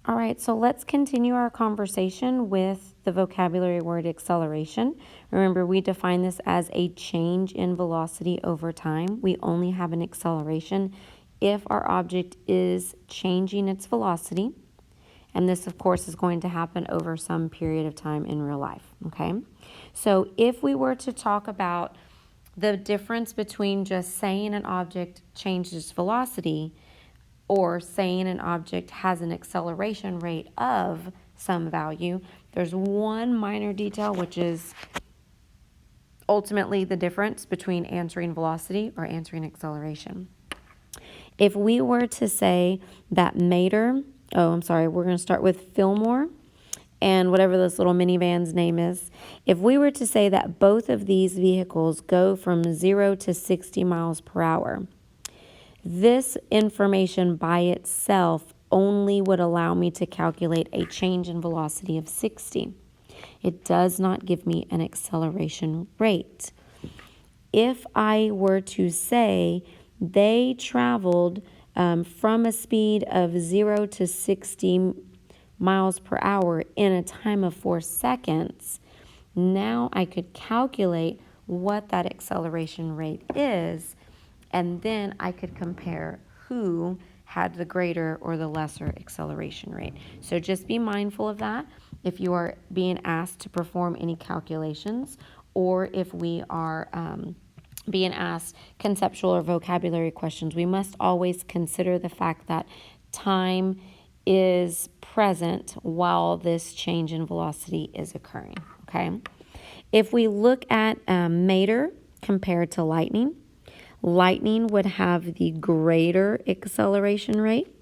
All right, so let's continue our conversation with the vocabulary word acceleration. Remember, we define this as a change in velocity over time. We only have an acceleration if our object is changing its velocity. And this, of course, is going to happen over some period of time in real life, okay? So if we were to talk about the difference between just saying an object changes velocity or saying an object has an acceleration rate of some value, there's one minor detail, which is ultimately the difference between answering velocity or answering acceleration. If we were to say that we're going to start with Fillmore and whatever this little minivan's name is. If we were to say that both of these vehicles go from 0 to 60 miles per hour, this information by itself only would allow me to calculate a change in velocity of 60. It does not give me an acceleration rate. If I were to say they traveled from a speed of 0 to 60 miles per hour in a time of 4 seconds, now I could calculate what that acceleration rate is, and then I could compare who had the greater or the lesser acceleration rate. So just be mindful of that if you are being asked to perform any calculations, or if we are being asked conceptual or vocabulary questions. We must always consider the fact that time is present while this change in velocity is occurring, okay? If we look at matter compared to lightning, lightning would have the greater acceleration rate.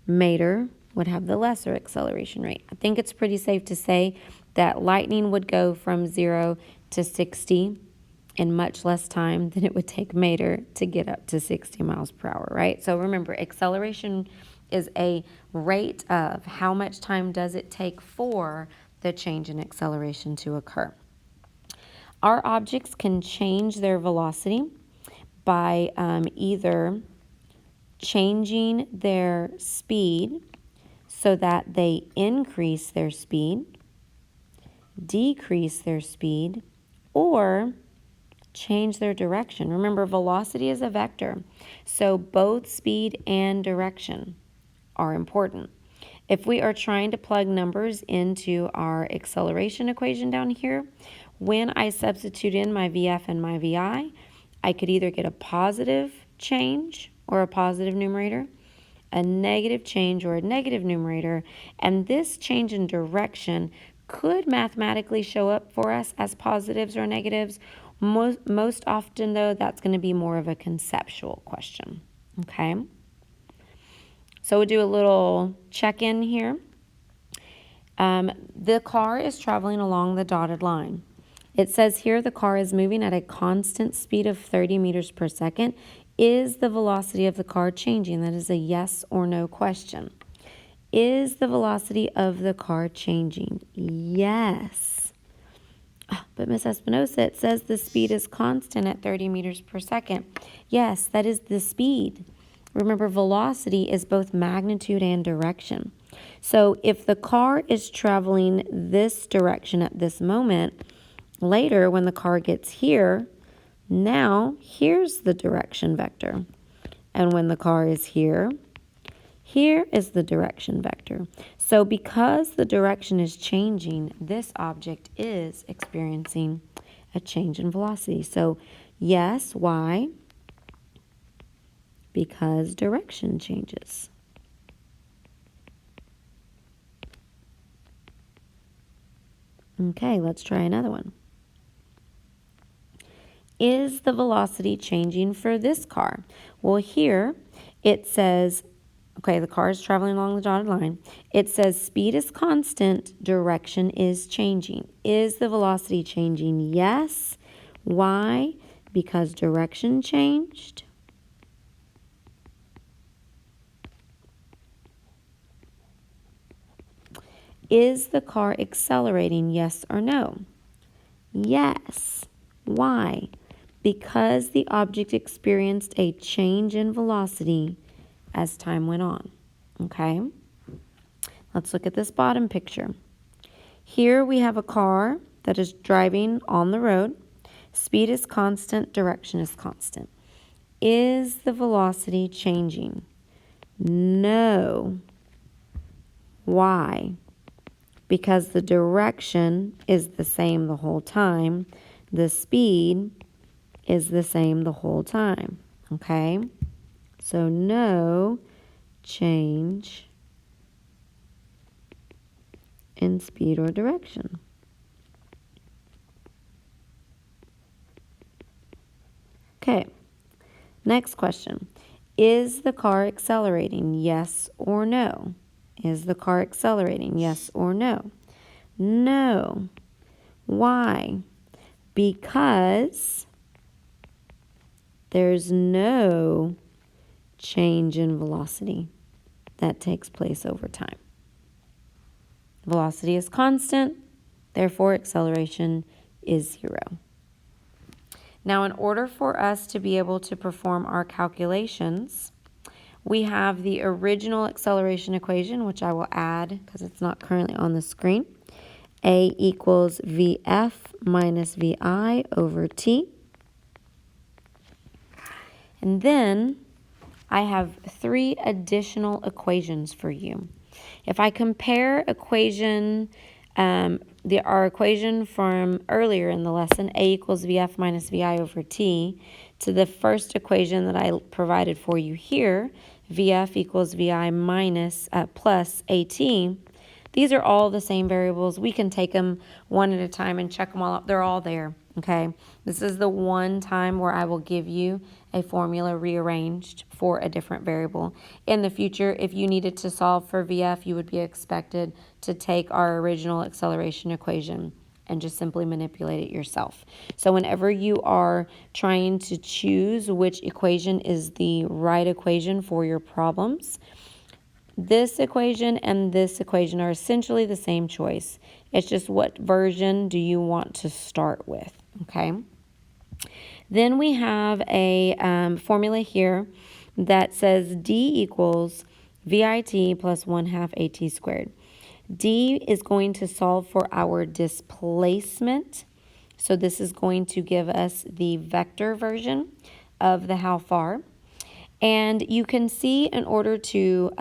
Matter would have the lesser acceleration rate. I think it's pretty safe to say that lightning would go from 0 to 60 in much less time than it would take matter to get up to 60 miles per hour, right? So remember, acceleration is a rate of how much time does it take for the change in acceleration to occur. Our objects can change their velocity by either changing their speed so that they increase their speed, decrease their speed, or change their direction. Remember, velocity is a vector, so both speed and direction are important. If we are trying to plug numbers into our acceleration equation down here, when I substitute in my VF and my VI, I could either get a positive change or a positive numerator, a negative change or a negative numerator, and this change in direction could mathematically show up for us as positives or negatives. Most often, though, that's going to be more of a conceptual question, okay? So we'll do a little check-in here. The car is traveling along the dotted line. It says here the car is moving at a constant speed of 30 meters per second. Is the velocity of the car changing? That is a yes or no question. Is the velocity of the car changing? Yes. But Ms. Espinosa, it says the speed is constant at 30 meters per second. Yes, that is the speed. Remember, velocity is both magnitude and direction. So if the car is traveling this direction at this moment, later when the car gets here, now here's the direction vector. And when the car is here, here is the direction vector. So because the direction is changing, this object is experiencing a change in velocity. So yes, why? Because direction changes. Okay, let's try another one. Is the velocity changing for this car? Well, here it says, okay, the car is traveling along the dotted line. It says speed is constant, direction is changing. Is the velocity changing? Yes. Why? Because direction changed. Is the car accelerating? Yes or no? Yes. Why? Because the object experienced a change in velocity as time went on. Okay? let's look at this bottom picture. Here we have a car that is driving on the road. Speed is constant, direction is constant. Is the velocity changing? No. Why? Because the direction is the same the whole time. The speed is the same the whole time. Okay? So no change in speed or direction. Okay, next question. Is the car accelerating? Yes or no? Is the car accelerating? Yes or no? No. Why? Because there's no change in velocity that takes place over time. Velocity is constant, therefore acceleration is 0. Now, in order for us to be able to perform our calculations, we have the original acceleration equation, which I will add because it's not currently on the screen. A equals VF minus VI over T. And then I have 3 additional equations for you. If I compare our equation from earlier in the lesson, A equals VF minus VI over T, to the first equation that I provided for you here, VF equals VI minus plus AT, these are all the same variables. We can take them one at a time and check them all up. They're all there, okay? This is the one time where I will give you a formula rearranged for a different variable. In the future, if you needed to solve for VF, you would be expected to take our original acceleration equation and just simply manipulate it yourself. So whenever you are trying to choose which equation is the right equation for your problems, this equation and this equation are essentially the same choice. It's just what version do you want to start with, okay? Then we have a formula here that says D equals VIT plus 1/2 AT squared. D is going to solve for our displacement. So this is going to give us the vector version of the how far. And you can see in order to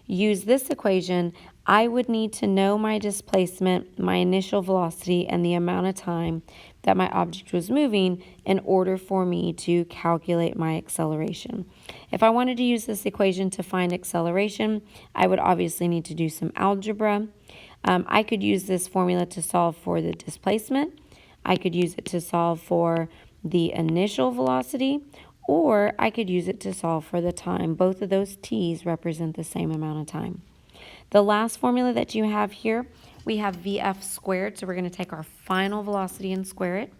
use this equation, I would need to know my displacement, my initial velocity, and the amount of time that my object was moving in order for me to calculate my acceleration. If I wanted to use this equation to find acceleration, I would obviously need to do some algebra. I could use this formula to solve for the displacement. I could use it to solve for the initial velocity, or I could use it to solve for the time. Both of those t's represent the same amount of time. The last formula that you have here, we have VF squared, so we're going to take our final velocity and square it,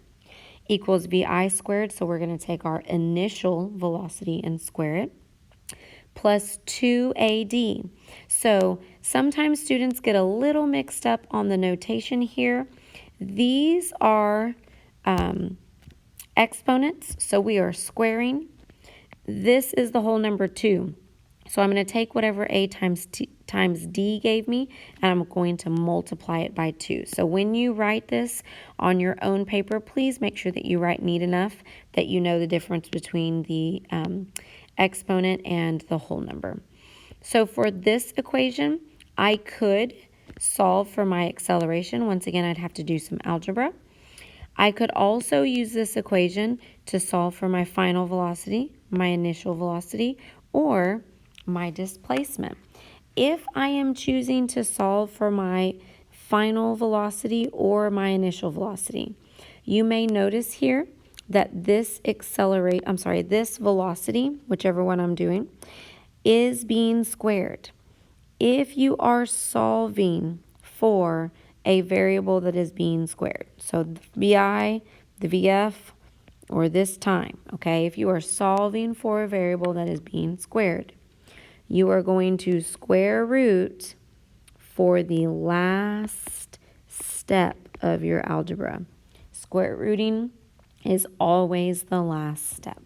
equals VI squared, so we're going to take our initial velocity and square it, plus 2AD. So sometimes students get a little mixed up on the notation here. These are exponents, so we are squaring. This is the whole number 2. So I'm going to take whatever A times D gave me, and I'm going to multiply it by 2. So when you write this on your own paper, please make sure that you write neat enough that you know the difference between the exponent and the whole number. So for this equation, I could solve for my acceleration. Once again, I'd have to do some algebra. I could also use this equation to solve for my final velocity, my initial velocity, or my displacement. If I am choosing to solve for my final velocity or my initial velocity, you may notice here that this velocity, whichever one I'm doing, is being squared. If you are solving for a variable that is being squared, so the VI, the VF, or this time, okay, if you are solving for a variable that is being squared, you are going to square root for the last step of your algebra. Square rooting is always the last step.